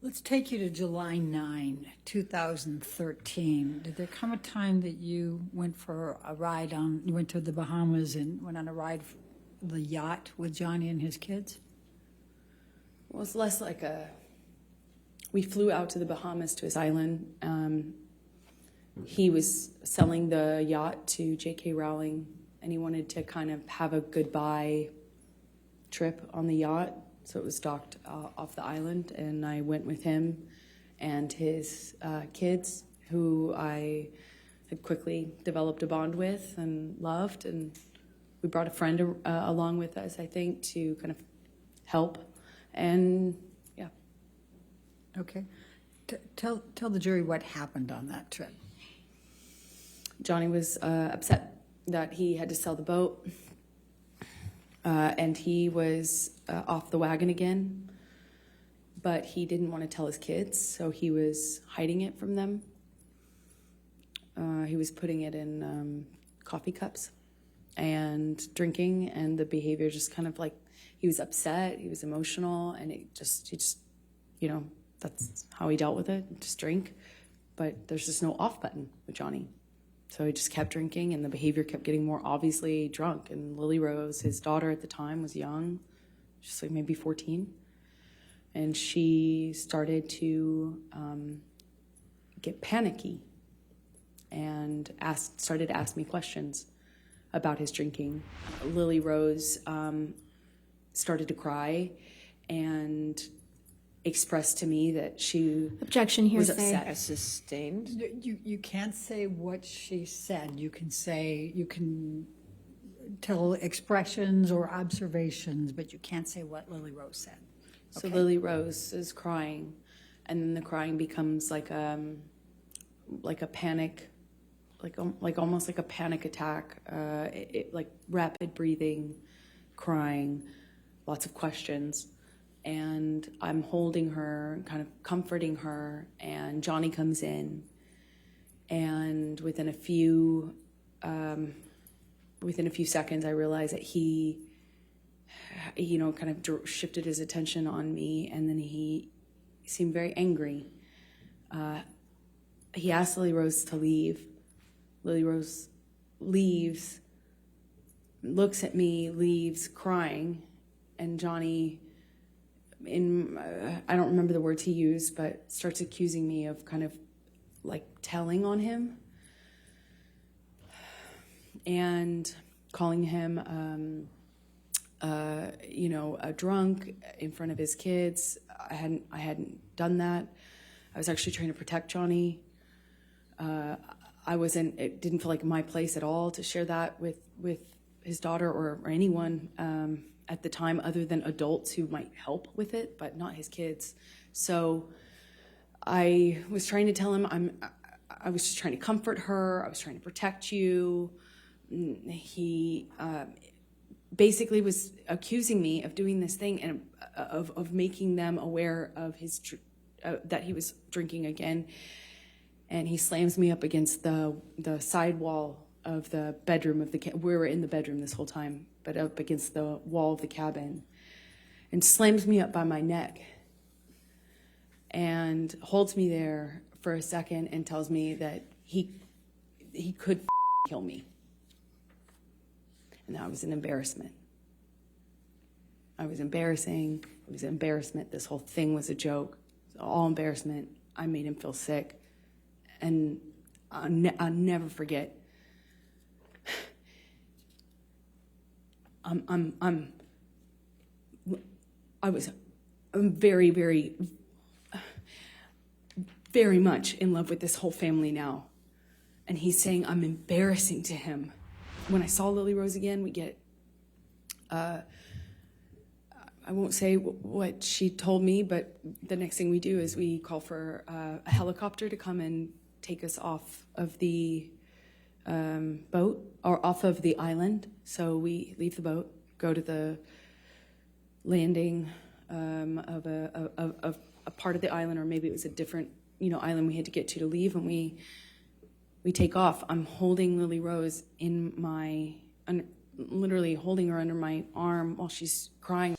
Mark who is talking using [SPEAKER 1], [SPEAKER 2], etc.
[SPEAKER 1] Let's take you to July 9, 2013. Did there come a time that you went for a ride you went to the Bahamas and went on a ride, the yacht with Johnny and his kids?
[SPEAKER 2] Well, it's less like we flew out to the Bahamas to his island. He was selling the yacht to J.K. Rowling, and he wanted to kind of have a goodbye trip on the yacht. So it was docked off the island, and I went with him and his kids, who I had quickly developed a bond with and loved. And we brought a friend along with us, I think, to kind of help. And yeah.
[SPEAKER 1] Okay. Tell the jury what happened on that trip.
[SPEAKER 2] Johnny was upset that he had to sell the boat. And he was off the wagon again, but he didn't want to tell his kids, so he was hiding it from them. He was putting it in coffee cups and drinking, and the behavior just kind of like, he was upset, he was emotional, and he just, that's how he dealt with it, just drink. But there's just no off button with Johnny. So he just kept drinking, and the behavior kept getting more obviously drunk. And Lily Rose, his daughter at the time, was young, just like maybe 14. And she started to get panicky and started to ask me questions about his drinking. Lily Rose started to cry and expressed to me that she
[SPEAKER 3] objection here
[SPEAKER 2] was upset.
[SPEAKER 4] As sustained.
[SPEAKER 1] You can't say what she said. You can tell expressions or observations, but you can't say what Lily Rose said.
[SPEAKER 2] So Lily Rose is crying, and then the crying becomes like a panic, like almost like a panic attack, like rapid breathing, crying, lots of questions. And I'm holding her, kind of comforting her, and Johnny comes in, and within a few seconds, I realized that he, kind of shifted his attention on me, and then he seemed very angry. He asked Lily Rose to leave. Lily Rose leaves, looks at me, leaves, crying, and Johnny, I don't remember the words he used, but starts accusing me of kind of like telling on him and calling him, a drunk in front of his kids. I hadn't done that. I was actually trying to protect Johnny. It didn't feel like my place at all to share that with his daughter or anyone at the time, other than adults who might help with it, but not his kids. So I was trying to tell him, I was just trying to comfort her. I was trying to protect you. He basically was accusing me of doing this thing and of making them aware of his that he was drinking again. And he slams me up against the side wall of the bedroom of we were in the bedroom this whole time, but up against the wall of the cabin, and slams me up by my neck and holds me there for a second and tells me that he could kill me. And that was an embarrassment. I was embarrassing. It was an embarrassment. This whole thing was a joke. It was all embarrassment. I made him feel sick. And I'll never forget. I'm very, very, very much in love with this whole family now. And he's saying I'm embarrassing to him. When I saw Lily Rose again, we get, I won't say what she told me, but the next thing we do is we call for a helicopter to come and take us off of the boat, or off of the island. So we leave the boat, go to the landing of a part of the island, or maybe it was a different island we had to get to leave, and we take off. I'm holding Lily Rose literally holding her under my arm while she's crying.